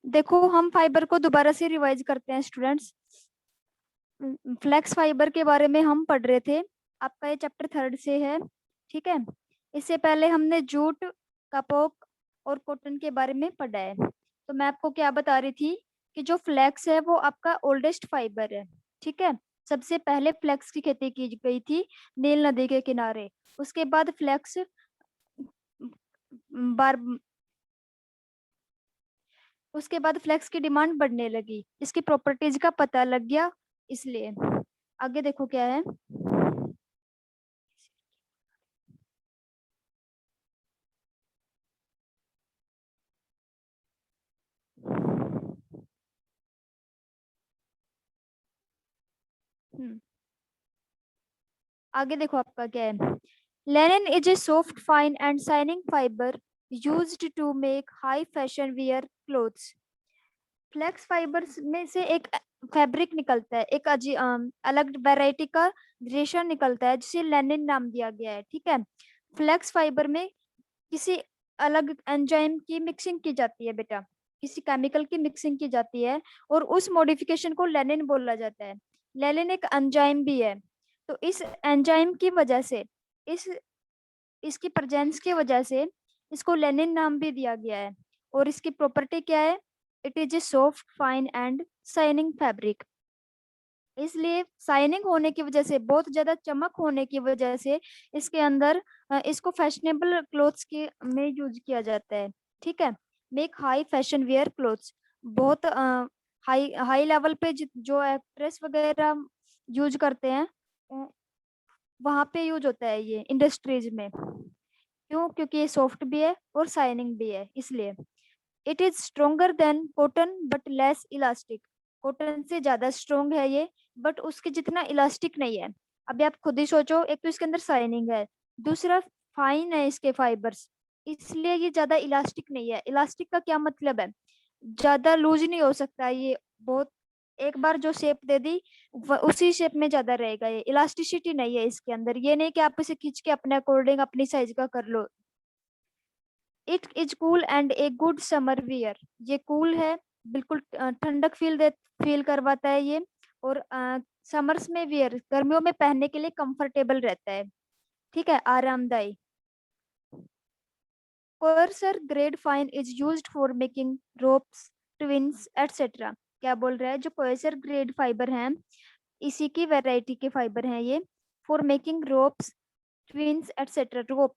देखो हम फाइबर को दोबारा से रिवाइज करते हैं स्टूडेंट्स। फ्लेक्स फाइबर के बारे में हम पढ़ रहे थे, आपका ये चैप्टर 3 से है। ठीक है, इससे पहले हमने जूट, कपोक और कॉटन के बारे में पढ़ा है। तो मैं आपको क्या बता रही थी कि जो फ्लेक्स है वो आपका ओल्डेस्ट फाइबर है। ठीक है, सबसे पहले फ्लेक्स की खेती की गई थी नील नदी के किनारे। उसके बाद फ्लेक्स बार उसके बाद फ्लेक्स की डिमांड बढ़ने लगी, इसकी प्रॉपर्टीज का पता लग गया, इसलिए। आगे देखो क्या है। हम्म, आगे देखो आपका क्या है। Linen is a soft fine and shining fibre used to make high fashion wear clothes. Flax fibres में से एक फैब्रिक निकलता है, एक अलग वैरायटी का रेशा निकलता है जिसे लेनिन नाम दिया गया है। ठीक है, फ्लेक्स फाइबर में किसी अलग एंजाइम की मिक्सिंग की जाती है बेटा, किसी केमिकल की मिक्सिंग की जाती है और उस मॉडिफिकेशन को लेनिन बोला जाता है। लेनिन एक एंजाइम भी है, तो इस एंजाइम की वजह से, इस इसकी प्रेजेंस की वजह से इसको लेनिन नाम भी दिया गया है। और इसकी प्रॉपर्टी क्या है? It is a soft fine and shining fabric. इसलिए शाइनिंग होने की वजह से, बहुत ज्यादा चमक होने की वजह से इसके अंदर इसको फैशनेबल क्लोथ्स के में यूज किया जाता है। ठीक है, make high fashion wear clothes, बहुत हाई हाई लेवल पे जो एक्ट्रेस वगैरह यूज करते हैं, वहां पे यूज होता है ये इंडस्ट्रीज में। क्यों? क्योंकि ये सॉफ्ट भी है और शाइनिंग भी है, इसलिए। It is stronger then cotton but less elastic. Cotton से ज्यादा स्ट्रोंग है ये, बट उसके जितना इलास्टिक नहीं है। अभी आप खुद ही सोचो, एक तो इसके अंदर शाइनिंग है, दूसरा फाइन है इसके फाइबर्स, इसलिए ये ज्यादा इलास्टिक नहीं है। इलास्टिक का क्या मतलब है? ज्यादा लूज नहीं हो सकता ये, बहुत एक बार जो शेप दे दी उसी शेप में ज्यादा रहेगा। ये इलास्टिसिटी नहीं है इसके अंदर, ये नहीं कि आप इसे खींच के अपने अकॉर्डिंग अपनी साइज का कर लो। It is cool and a good summer wear, ये कूल है, बिल्कुल ठंडक फील करवाता है ये। और समर्स में वियर, गर्मियों में पहनने के लिए कंफर्टेबल रहता है। ठीक है, आरामदायी। Courser grade fine is used for making ropes, twines etcetera. क्या बोल रहा है? जो कोर्सर ग्रेड फाइबर हैं, इसी की वैरायटी के फाइबर हैं ये, for making ropes, twines etcetera. Rope,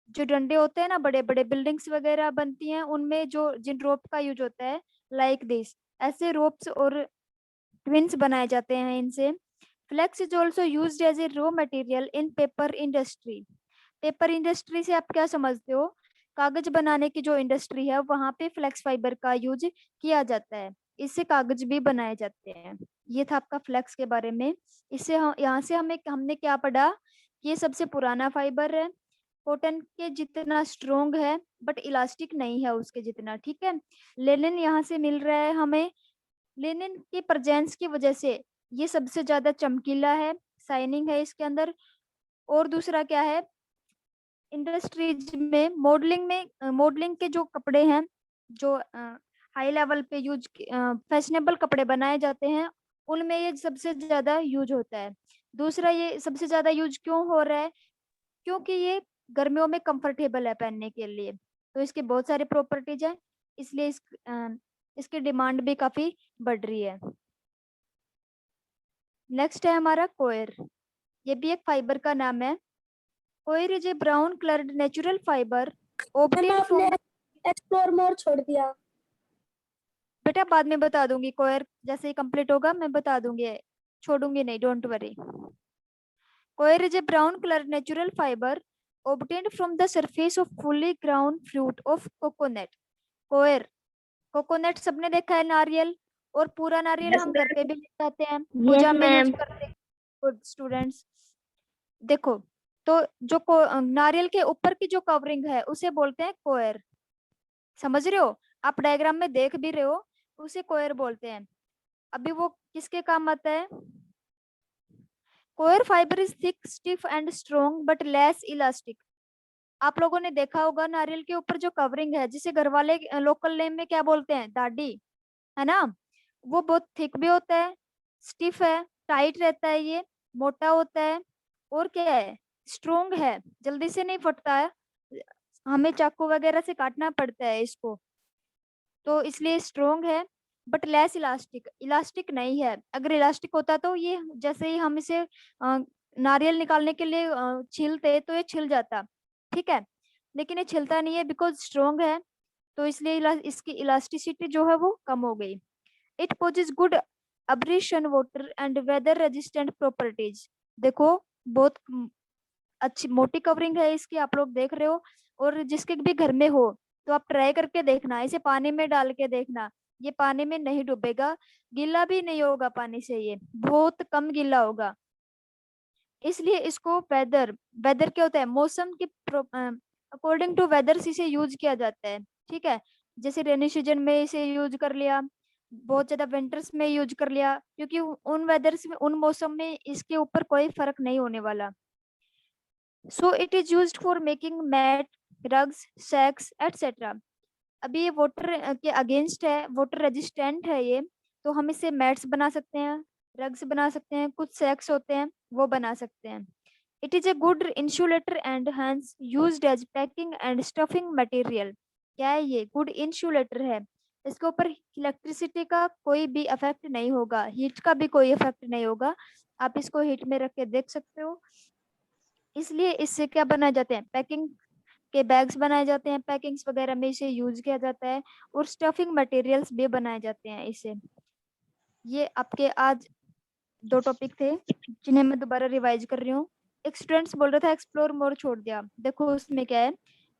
जो डंडे होते हैं ना, बड़े बड़े बिल्डिंग्स वगैरह बनती हैं उनमें जो जिन रोप का यूज होता है, लाइक दिस, ऐसे रोप्स और ट्विंस बनाए जाते हैं इनसे। Flax is also used as a raw material in paper industry. Paper industry से आप क्या समझते हो? कागज बनाने की जो इंडस्ट्री है वहां पे फ्लेक्स फाइबर का यूज किया जाता है, इससे कागज भी बनाए जाते हैं। ये था आपका फ्लेक्स के बारे में। इससे हम यहाँ से हमने क्या पढ़ा? ये सबसे पुराना फाइबर है, कॉटन के जितना स्ट्रोंग है बट इलास्टिक नहीं है उसके जितना। ठीक है, लेनिन यहाँ से मिल रहा है हमें, लेनिन की प्रेजेंस की वजह से ये सबसे ज्यादा चमकीला है, शाइनिंग है इसके अंदर। और दूसरा क्या है, इंडस्ट्रीज में मॉडलिंग के जो कपड़े हैं, जो हाई लेवल पे यूज फैशनेबल कपड़े बनाए जाते हैं, उनमें ये सबसे ज्यादा यूज होता है। दूसरा, ये सबसे ज्यादा यूज क्यों हो रहा है? क्योंकि ये गर्मियों में कंफर्टेबल है पहनने के लिए, तो इसके बहुत सारे प्रॉपर्टीज हैं, इसलिए इसकी डिमांड भी काफी बढ़ रही है। नेक्स्ट है हमारा कोयर, ये भी एक फाइबर का नाम है। Coir is a brown coloured natural fibre ma'am obtain आपने फ्रॉम। एक्सप्लोर मोर छोड़ दिया। बेटा बाद में बता दूंगी, कोयर जैसे ही कंप्लीट होगा मैं बता दूंगी, छोड़ूंगी नहीं, don't worry. Coir is a brown colour natural fibre obtained from the surface of fully ground fruit of coconut। Coir, coconut सबने देखा है, नारियल, और पूरा नारियल यस हम घर पे मैम। भी लगाते हैं, यस पूजा में यूज मैम। करते हैं। गुड स्टूडेंट्स, देखो, तो जो नारियल के ऊपर की जो कवरिंग है उसे बोलते हैं कोयर। समझ रहे हो? आप डायग्राम में देख भी रहे हो, उसे कोयर बोलते हैं। अभी वो किसके काम आता है? Coir fibre is thick, stiff and strong but less elastic. आप लोगों ने देखा होगा नारियल के ऊपर जो कवरिंग है, जिसे घर वाले लोकल नेम में क्या बोलते हैं? दाढ़ी। है ना, वो बहुत थिक भी होता है, स्टिफ है, टाइट रहता है, ये मोटा होता है, और क्या है, स्ट्रोंग है, जल्दी से नहीं फटता है, हमें चाकू वगैरह से काटना पड़ता है इसको, तो इसलिए स्ट्रोंग है, बट लेस इलास्टिक, इलास्टिक नहीं है। अगर इलास्टिक होता तो ये जैसे ही हम इसे नारियल निकालने के लिए छीलते तो ये छिल जाता, ठीक है, लेकिन ये छिलता नहीं है बिकॉज स्ट्रोंग है, तो इसलिए इसकी इलास्टिसिटी जो है वो कम हो गई। It possesses good abrasion water and weather resistant properties. देखो, बहुत अच्छी मोटी कवरिंग है इसकी, आप लोग देख रहे हो, और जिसके भी घर में हो तो आप ट्राई करके देखना, इसे पानी में डाल के देखना, ये पानी में नहीं डूबेगा, गीला भी नहीं होगा पानी से, ये बहुत कम गीला होगा। इसलिए इसको वेदर, वेदर क्या होता है, मौसम के अकॉर्डिंग टू वेदर इसे यूज किया जाता है, ठीक है, जैसे रेनी सीजन में इसे यूज कर लिया, बहुत ज्यादा विंटर्स में यूज कर लिया, क्योंकि उन वेदर्स में, उन मौसम में इसके ऊपर कोई फर्क नहीं होने वाला। So it is used for making mat, rugs, sacks etcetera. अभी ये वाटर के अगेंस्ट है, वाटर रेजिस्टेंट है ये, तो हम इसे मैट्स बना सकते हैं, रग्स बना सकते हैं, कुछ सैक्स होते हैं वो बना सकते हैं। It is a good insulator and hence used as packing and stuffing material. क्या है ये, गुड इंसुलेटर है, इसके ऊपर इलेक्ट्रिसिटी का कोई भी इफेक्ट नहीं होगा, हीट का भी कोई इफेक्ट नहीं होगा, आप इसको हीट में रख के देख सकते हो। इसलिए इससे क्या बनाए जाते हैं, पैकिंग के बैग्स बनाए जाते हैं, पैकिंग्स वगैरह में इसे यूज किया जाता है, और स्टफिंग मटेरियल्स भी बनाए जाते हैं इसे। ये आपके आज 2 टॉपिक थे जिन्हें मैं दोबारा रिवाइज कर रही हूँ। एक स्टूडेंट्स बोल रहा था एक्सप्लोर मोर छोड़ दिया, देखो उसमें क्या है,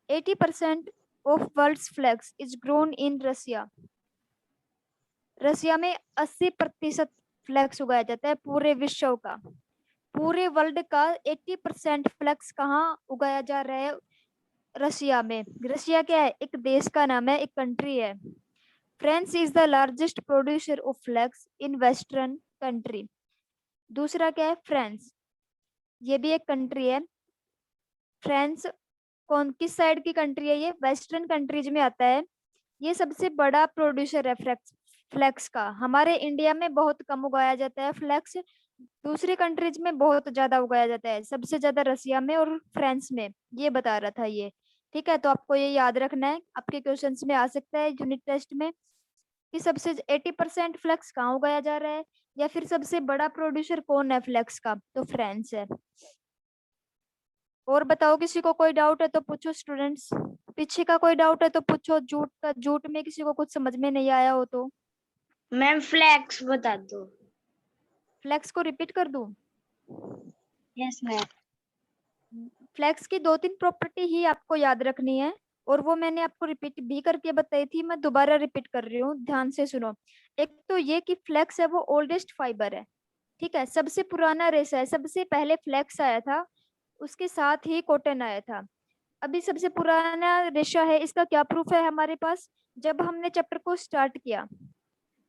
80% of world's flax is grown in Russia. Russia में 80% फ्लैक्स उगाया जाता है पूरे विश्व का, पूरे वर्ल्ड का 80% फ्लैक्स कहाँ उगाया जा रहा है, रशिया में। रशिया क्या है, एक देश का नाम है, एक कंट्री है। France is the largest producer of flax in western country. दूसरा क्या है, फ्रांस, ये भी एक कंट्री है। फ्रांस कौन, किस साइड की कंट्री है, ये वेस्टर्न कंट्रीज में आता है। ये सबसे बड़ा प्रोड्यूसर है फ्लैक्स, फ्लैक्स का। हमारे इंडिया में बहुत कम उगाया जाता है फ्लैक्स, दूसरी कंट्रीज में बहुत ज्यादा उगाया जाता है, सबसे ज्यादा रसिया में और फ्रांस में, ये बता रहा था ये। ठीक है, तो आपको ये याद रखना है, आपके क्वेश्चंस में आ सकता है यूनिट टेस्ट में, कि सबसे 80% फ्लैक्स कहाँ उगाया जा रहा है, या फिर सबसे बड़ा प्रोड्यूसर कौन है फ्लैक्स का, तो फ्रांस है। और बताओ, किसी को कोई डाउट है तो पूछो स्टूडेंट्स, पीछे का कोई डाउट है तो पूछो, जूट में किसी को कुछ समझ में नहीं आया हो तो। मैम फ्लैक्स बता दो। फ्लैक्स को रिपीट कर दूं, यस मैम। फ्लैक्स की 2-3 प्रॉपर्टी ही आपको याद रखनी है, और वो मैंने आपको रिपीट भी करके बताई थी, मैं दोबारा रिपीट कर रही हूँ, ध्यान से सुनो। एक तो ये कि फ्लैक्स है वो ओल्डेस्ट फाइबर है, ठीक है, सबसे पुराना रेशा है, सबसे पहले फ्लैक्स आया था, उसके साथ ही कॉटन आया था। अभी सबसे पुराना रेशा है, इसका क्या प्रूफ है हमारे पास, जब हमने चैप्टर को स्टार्ट किया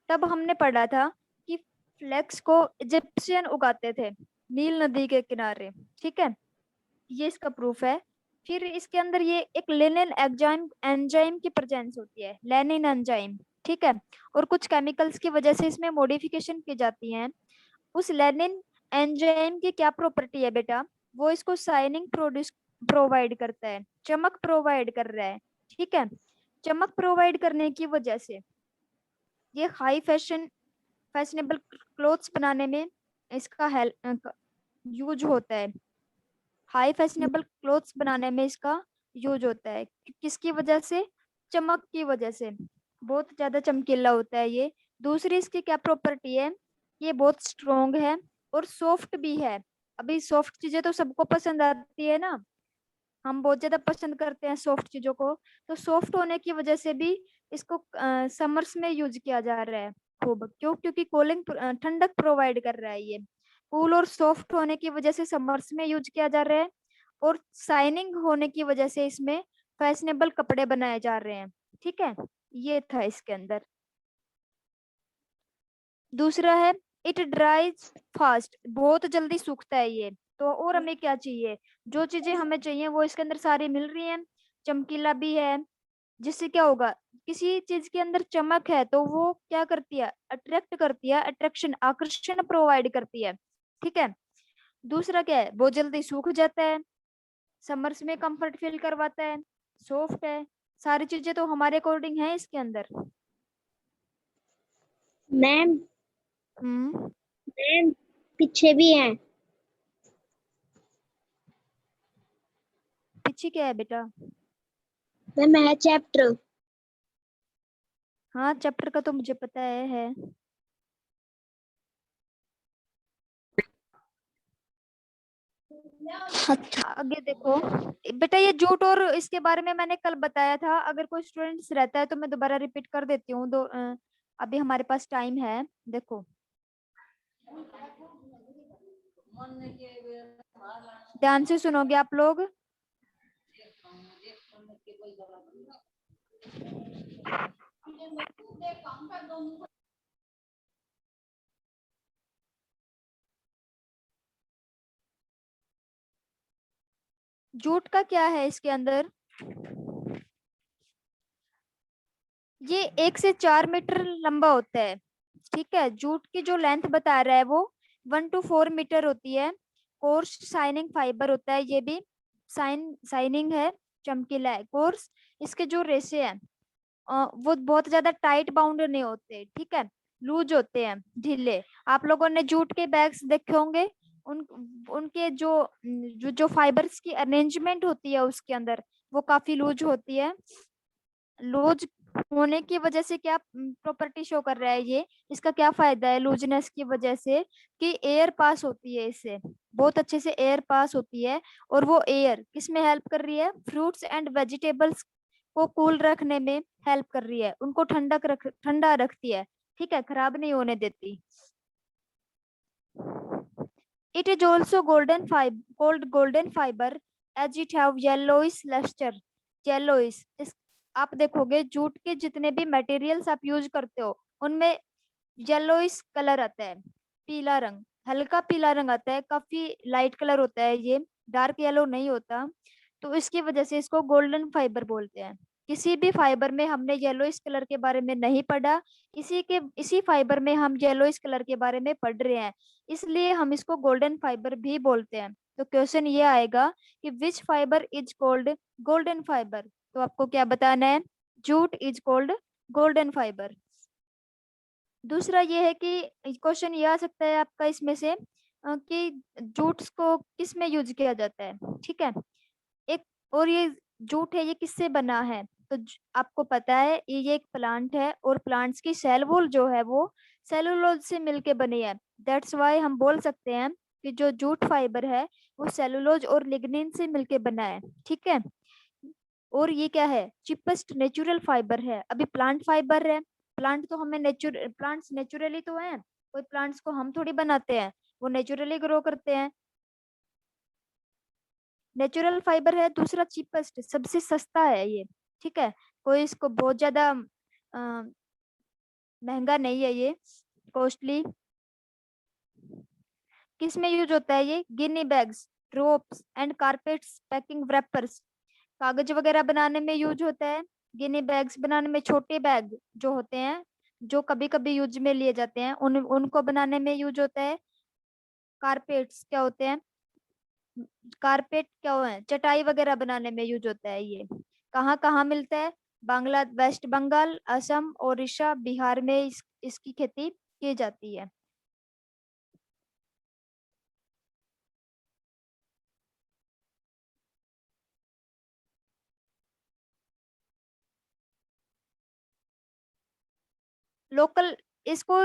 तब हमने पढ़ा था कि फ्लैक्स को इजिप्शियन उगाते थे नील नदी के किनारे, ठीक है, ये इसका प्रूफ है। फिर इसके अंदर ये एक लेनिन एंजाइम एंजाइम की प्रेजेंस होती है, लेनिन एंजाइम, ठीक है, और कुछ केमिकल्स की वजह से इसमें मॉडिफिकेशन की जाती है। उस लेनिन एंजाइम की क्या प्रॉपर्टी है बेटा, वो इसको शाइनिंग प्रोड्यूस प्रोवाइड करता है, चमक प्रोवाइड कर रहा है, ठीक है, चमक प्रोवाइड करने की वजह से ये हाई फैशनेबल क्लोथ्स बनाने में इसका यूज होता है, हाई फैशनेबल क्लोथ्स बनाने में इसका यूज होता है। किसकी वजह से, चमक की वजह से, बहुत ज्यादा चमकीला होता है ये। दूसरी इसकी क्या प्रॉपर्टी है, ये बहुत स्ट्रोंग है और सॉफ्ट भी है। अभी सॉफ्ट चीजें तो सबको पसंद आती है ना, हम बहुत ज्यादा पसंद करते हैं सॉफ्ट चीजों को, तो सॉफ्ट होने की वजह से भी इसको समर्स में यूज किया जा रहा है खूब, क्यों, क्योंकि कूलिंग ठंडक प्रोवाइड कर रहा है ये, कूल और सॉफ्ट होने की वजह से समर्स में यूज किया जा रहा है, और शाइनिंग होने की वजह से इसमें फैशनेबल कपड़े बनाए जा रहे हैं, ठीक है, ये था इसके अंदर। दूसरा है इट ड्राइज फास्ट, बहुत जल्दी सूखता है ये, तो और हमें क्या चाहिए, जो चीजें हमें चाहिए वो इसके अंदर सारी मिल रही हैं, चमकीला भी है, जिससे क्या होगा, किसी चीज के अंदर चमक है तो वो क्या करती है, अट्रैक्ट करती है, अट्रैक्शन आकर्षण प्रोवाइड करती है। ठीक है। दूसरा क्या है, वो जल्दी सूख जाता है, समर्स में कंफर्ट फील करवाता है, सॉफ्ट है। सारी चीजें तो हमारे अकॉर्डिंग है इसके अंदर। मैम हम्म। मैम पीछे भी हैं। पीछे क्या है बेटा? मैम है चैप्टर। हाँ चैप्टर का तो मुझे पता है। आगे देखो बेटा, ये जूट और इसके बारे में मैंने कल बताया था, अगर कोई स्टूडेंट्स रहता है तो मैं दोबारा रिपीट कर देती हूँ। अभी हमारे पास टाइम है। देखो ध्यान से सुनोगे आप लोग। जूट का क्या है इसके अंदर, ये 1 से 4 मीटर लंबा होता है। ठीक है। जूट की जो लेंथ बता रहा है वो 1 to 4 मीटर होती है। कोर्स शाइनिंग फाइबर होता है, ये भी शाइनिंग है, चमकीला है। कोर्स, इसके जो रेशे हैं वो बहुत ज्यादा टाइट बाउंड नहीं होते। ठीक है, लूज होते हैं, ढीले। आप लोगों ने जूट के बैग्स देखे होंगे, उन उनके जो फाइबर्स की अरेंजमेंट होती है उसके अंदर, वो काफी लूज होती है। लूज होने की वजह से क्या प्रॉपर्टी शो कर रहा है ये, इसका क्या फायदा है लूजनेस की वजह से, कि एयर पास होती है इससे, बहुत अच्छे से एयर पास होती है। और वो एयर किस में हेल्प कर रही है, फ्रूट्स एंड वेजिटेबल्स को कूल रखने में हेल्प कर रही है, उनको ठंडा रखती है। ठीक है, खराब नहीं होने देती। It is also golden fibre as it have yellowish lustre. Yellowish, इस आप देखोगे जूट के जितने भी मटेरियल्स आप यूज करते हो उनमें येलोइश कलर आता है, पीला रंग, हल्का पीला रंग आता है, काफी लाइट कलर होता है ये, डार्क येलो नहीं होता। तो इसकी वजह से इसको गोल्डन फाइबर बोलते हैं। किसी भी फाइबर में हमने येलोइश कलर के बारे में नहीं पढ़ा, इसी फाइबर में हम येलोइश कलर के बारे में पढ़ रहे हैं, इसलिए हम इसको गोल्डन फाइबर भी बोलते हैं। तो क्वेश्चन ये आएगा कि which fibre is called golden fibre. तो आपको क्या बताना है, jute is called golden fibre. दूसरा ये है कि क्वेश्चन ये आ सकता है आपका इसमें से कि जूट्स को किस में यूज किया जाता है। ठीक है, एक और ये जूट है ये किससे बना है, तो आपको पता है ये एक प्लांट है, और प्लांट्स की सेल वॉल जो है वो सेलुलोज से मिलके बनी है। दैट्स वाई हम बोल सकते हैं कि जो जूट फाइबर है वो सेलुलोज और लिग्निन से मिलके बना है। ठीक है। और ये क्या है, चिपेस्ट नेचुरल फाइबर है। अभी प्लांट फाइबर है, प्लांट्स नेचुरली तो है, कोई प्लांट्स को हम थोड़ी बनाते हैं, वो नेचुरली ग्रो करते हैं। नेचुरल फाइबर है। दूसरा चीपेस्ट, सबसे सस्ता है ये। ठीक है, कोई इसको बहुत ज्यादा महंगा नहीं है ये, कॉस्टली। किस में यूज होता है ये, gunny bags, ropes and carpets, packing wrappers, कागज वगैरह बनाने में यूज होता है। गिनी बैग्स बनाने में, छोटे बैग जो होते हैं जो कभी कभी यूज में लिए जाते हैं, उनको बनाने में यूज होता है। कारपेट्स क्या होते हैं, कारपेट क्या है, चटाई वगैरह बनाने में यूज होता है ये। कहाँ कहाँ मिलता है, वेस्ट बंगाल, असम, ओडिशा, बिहार में इसकी खेती की जाती है। लोकल, इसको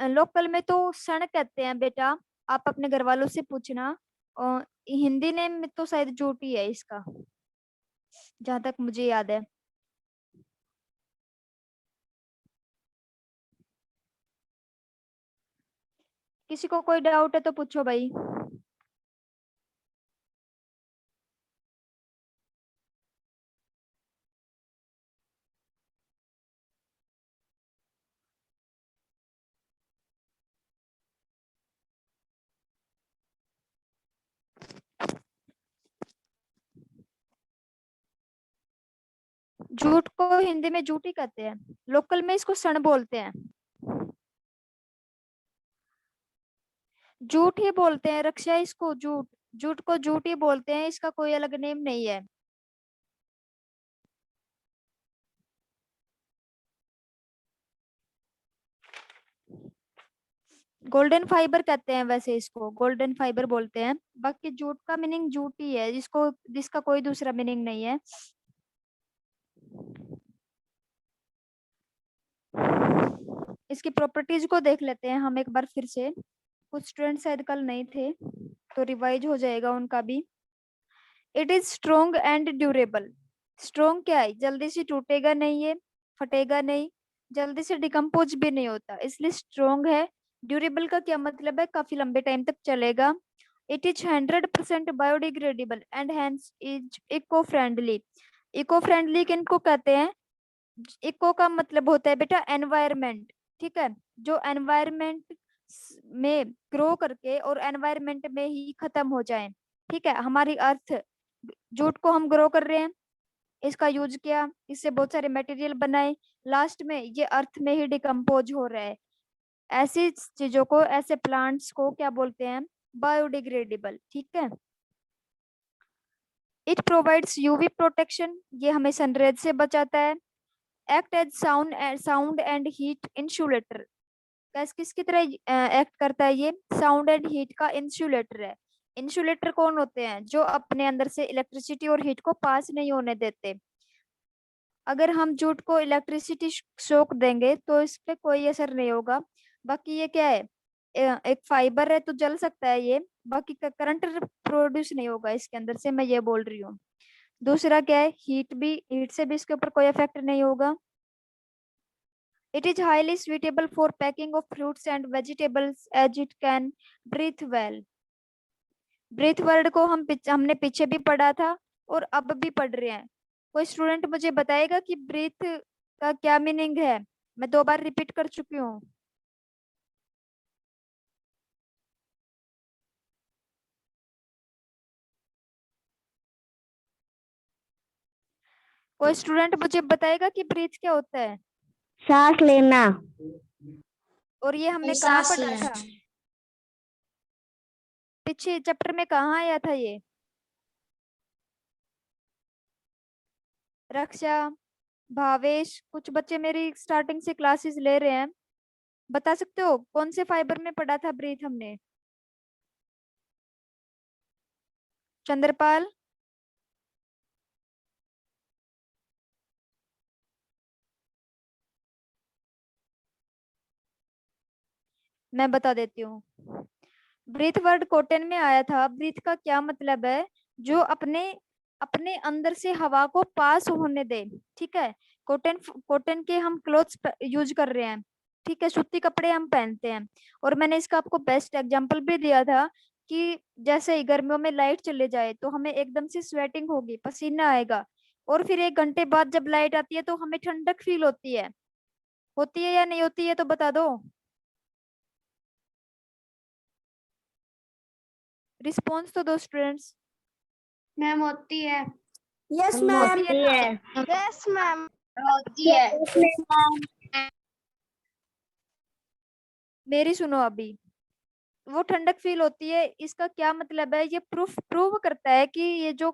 लोकल में तो सण कहते हैं बेटा, आप अपने घर वालों से पूछना। और हिंदी नेम में तो शायद जूट ही है इसका, जहां तक मुझे याद है। किसी को कोई डाउट है तो पूछो भाई। जूट को हिंदी में जूट ही कहते हैं, लोकल में इसको सन बोलते हैं, जूट ही बोलते हैं रक्षा इसको, जूट, जूट को जूट ही बोलते हैं, इसका कोई अलग नेम नहीं है। गोल्डन फाइबर कहते हैं वैसे इसको, गोल्डन फाइबर बोलते हैं, बाकी जूट का मीनिंग जूट ही है, जिसको जिसका कोई दूसरा मीनिंग नहीं है। इसकी प्रॉपर्टीज को देख लेते हैं हम एक बार फिर से, कुछ स्टूडेंट शायद कल नहीं थे तो रिवाइज हो जाएगा उनका भी। It is strong and durable. Strong क्या है, जल्दी से टूटेगा नहीं, है फटेगा नहीं, जल्दी से डिकम्पोज भी नहीं होता, इसलिए स्ट्रोंग है। ड्यूरेबल का क्या मतलब है, काफी लंबे टाइम तक चलेगा। It is 100% biodegradable and hence is eco friendly. Eco friendly किनको कहते हैं, इको का मतलब होता है बेटा एनवायरमेंट, ठीक है, जो एनवायरमेंट में ग्रो करके और एनवायरमेंट में ही खत्म हो जाए, ठीक है। हमारी अर्थ, जूट को हम ग्रो कर रहे हैं, इसका यूज किया, इससे बहुत सारे मटेरियल बनाए, लास्ट में ये अर्थ में ही डिकम्पोज हो रहा है। ऐसी चीजों को, ऐसे प्लांट्स को क्या बोलते हैं, बायोडिग्रेडेबल, ठीक है। इट प्रोवाइड्स यूवी प्रोटेक्शन, ये हमें सनरेज से बचाता है। Act as sound and heat insulator, किसकी तरह एक्ट करता है ये, साउंड एंड हीट का इंसुलेटर है। इंसुलेटर कौन होते हैं, जो अपने अंदर से इलेक्ट्रिसिटी और हीट को पास नहीं होने देते। अगर हम जूट को इलेक्ट्रिसिटी शॉक देंगे तो इस पे कोई असर नहीं होगा। बाकी ये क्या है, एक फाइबर है तो जल सकता है ये, बाकी करंट प्रोड्यूस नहीं होगा इसके अंदर से, मैं ये बोल रही हूँ। दूसरा क्या है, हीट से भी इसके ऊपर कोई इफेक्ट नहीं होगा। It is highly suitable for packing of fruits and vegetables as it can breathe well. Breathe word को हमने पीछे भी पढ़ा था और अब भी पढ़ रहे हैं। कोई स्टूडेंट मुझे बताएगा कि ब्रीथ का क्या मीनिंग है, मैं 2 बार रिपीट कर चुकी हूँ। कोई स्टूडेंट मुझे बताएगा कि ब्रीथ क्या होता है, सांस लेना। और ये हमने कहाँ पढ़ा था, पीछे चैप्टर में कहाँ आया था ये, रक्षा, भावेश, कुछ बच्चे मेरी स्टार्टिंग से क्लासेस ले रहे हैं, बता सकते हो कौन से फाइबर में पढ़ा था ब्रीथ हमने। चंद्रपाल, मैं बता देती हूँ। ब्रीथ वर्ड कॉटन में आया था। ब्रीथ का क्या मतलब है, जो अपने अपने अंदर से हवा को पास होने दे, ठीक है। कॉटन कॉटन के हम क्लोथ्स यूज कर रहे हैं, ठीक है, सूती कपड़े हम पहनते हैं। और मैंने इसका आपको बेस्ट एग्जांपल भी दिया था कि जैसे ही गर्मियों में लाइट चले जाए तो हमें एकदम से स्वेटिंग होगी, पसीना आएगा, और फिर 1 घंटे बाद जब लाइट आती है तो हमें ठंडक फील होती है या नहीं होती है, तो बता दो, रिस्पॉन्स तो दो स्टूडेंट्स। मैम होती है। Yes ma'am. होती है ना? Yes ma'am. होती है। मेरी सुनो अभी, वो ठंडक फील होती है, इसका क्या मतलब है, ये प्रूव करता है कि ये जो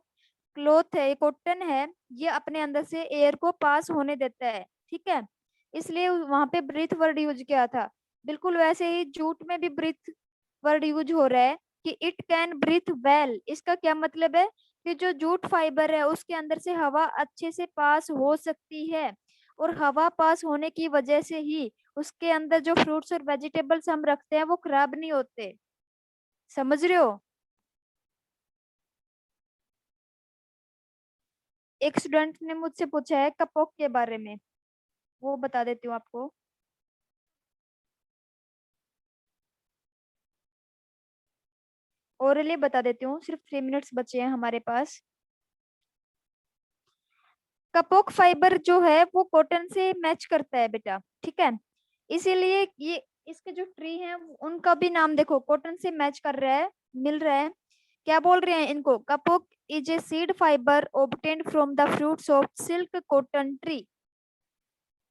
क्लॉथ है, ये कॉटन है, ये अपने अंदर से एयर को पास होने देता है, ठीक है, इसलिए वहां पे ब्रीथ वर्ड यूज किया था। बिल्कुल वैसे ही जूट में भी ब्रीथ वर्ड यूज हो रहा है कि इट कैन ब्रीथ वेल। इसका क्या मतलब है कि जो जूट फाइबर है उसके अंदर से हवा अच्छे से पास हो सकती है, और हवा पास होने की वजह से ही उसके अंदर जो फ्रूट्स और वेजिटेबल्स हम रखते हैं वो खराब नहीं होते। समझ रहे हो? एक स्टूडेंट ने मुझसे पूछा है कपॉक के बारे में, वो बता देती हूँ आपको। ओरली बता देती हूँ, सिर्फ 3 मिनट्स बचे हैं हमारे पास। कपॉक फाइबर जो है वो कॉटन से मैच करता है बेटा, ठीक है, इसीलिए ये इसके जो ट्री हैं उनका भी नाम देखो, कॉटन से मैच कर रहा है, मिल रहा है। क्या बोल रहे हैं इनको, कपॉक is a seed fiber obtained from the fruits of silk cotton tree.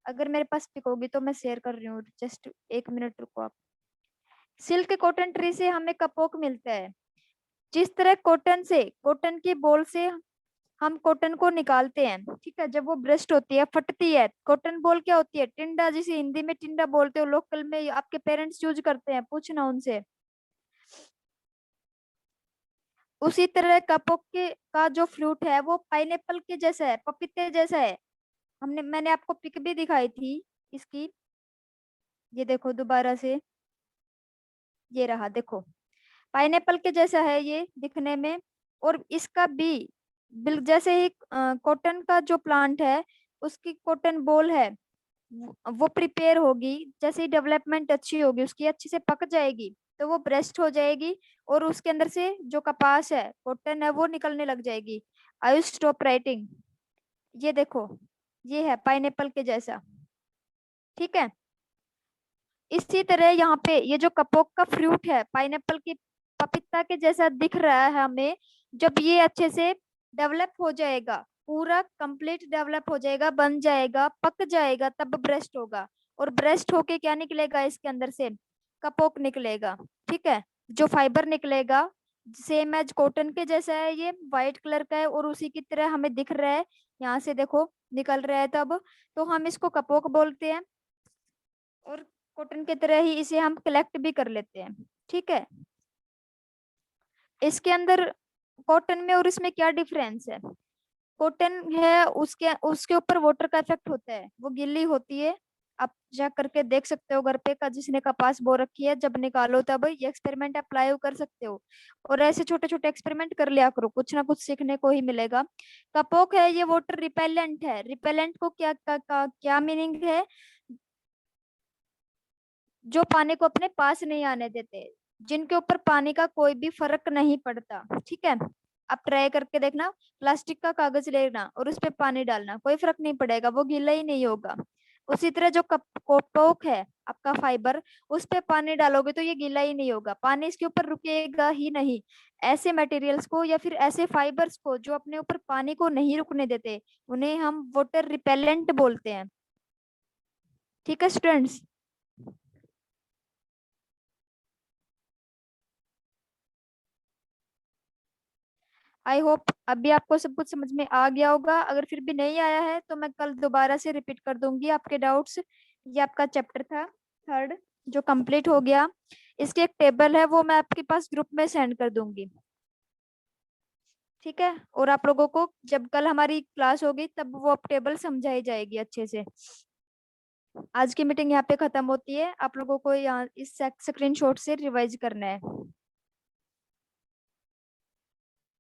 अगर मेरे पास पिक होगी तो मैं शेयर कर रही हूँ, जस्ट 1 मिनट रुको आप। सिल्क कॉटन ट्री से हमें कपोक मिलता है। जिस तरह कॉटन से, कॉटन की बोल से हम कॉटन को निकालते हैं, ठीक है, जब वो ब्रस्ट होती है, फटती है, कॉटन बॉल क्या होती है, टिंडा, जिसे हिंदी में टिंडा बोलते हो, लोकल में आपके पेरेंट्स यूज करते हैं, पूछना उनसे। उसी तरह कपोक के का जो फ्रूट है वो पाइनएप्पल के जैसा है, पपीते जैसा है। मैंने आपको पिक भी दिखाई थी इसकी, ये देखो दोबारा से, ये रहा, देखो पाइनएप्पल के जैसा है ये दिखने में। और इसका बी जैसे ही कॉटन का जो प्लांट है उसकी कॉटन बॉल है वो प्रिपेयर होगी, जैसे ही डेवलपमेंट अच्छी होगी उसकी, अच्छी से पक जाएगी तो वो ब्रेस्ट हो जाएगी और उसके अंदर से जो कपास है, कॉटन है, वो निकलने लग जाएगी। I stop writing. ये देखो, ये है पाइनएप्पल के जैसा, ठीक है। इसी तरह यहाँ पे ये जो कपोक का फ्रूट है पाइनएप्पल की पपीता के जैसा दिख रहा है हमें, जब ये अच्छे से डेवलप हो जाएगा, पूरा कंप्लीट डेवलप हो जाएगा, बन जाएगा, पक जाएगा, तब ब्रेस्ट होगा। और ब्रेस्ट होके क्या निकलेगा इसके अंदर से, कपोक निकलेगा, ठीक है। जो फाइबर निकलेगा सेम एज कॉटन के जैसा है, ये व्हाइट कलर का है और उसी की तरह हमें दिख रहा है, यहाँ से देखो निकल रहा है, तब तो हम इसको कपोक बोलते हैं। और कॉटन की तरह ही इसे हम कलेक्ट भी कर लेते हैं, ठीक है। इसके अंदर कॉटन में और इसमें क्या डिफरेंस है, कॉटन है उसके उसके ऊपर वाटर का इफेक्ट होता है, वो गीली होती है। आप जा करके देख सकते हो घर पे का जिसने कपास बो रखी है, जब निकालो तब ये एक्सपेरिमेंट अप्लाई कर सकते हो। और ऐसे छोटे छोटे एक्सपेरिमेंट कर लिया करो, कुछ ना कुछ सीखने को ही मिलेगा। कपोक है ये वाटर रिपेलेंट है। रिपेलेंट को क्या मीनिंग है, जो पानी को अपने पास नहीं आने देते, जिनके ऊपर पानी का कोई भी फर्क नहीं पड़ता, ठीक है। आप ट्राई करके देखना, प्लास्टिक का कागज लेना और उस पर पानी डालना, कोई फर्क नहीं पड़ेगा, वो गीला ही नहीं होगा। उसी तरह जो कपोक है आपका फाइबर, उस पे पानी डालोगे तो ये गीला ही नहीं होगा, पानी इसके ऊपर रुकेगा ही नहीं। ऐसे मटेरियल्स को या फिर ऐसे फाइबर्स को जो अपने ऊपर पानी को नहीं रुकने देते, उन्हें हम वाटर रिपेलेंट बोलते हैं, ठीक है स्टूडेंट्स। आई होप अभी आपको सब कुछ समझ में आ गया होगा। अगर फिर भी नहीं आया है तो मैं कल दोबारा से रिपीट कर दूंगी आपके डाउट्स। ये आपका चैप्टर था 3rd जो कंप्लीट हो गया। इसकी एक टेबल है, वो मैं आपके पास ग्रुप में सेंड कर दूंगी, ठीक है। और आप लोगों को जब कल हमारी क्लास होगी तब वो टेबल समझाई जाएगी अच्छे से। आज की मीटिंग यहाँ पे खत्म होती है, आप लोगों को यहाँ इस स्क्रीनशॉट से रिवाइज करना है।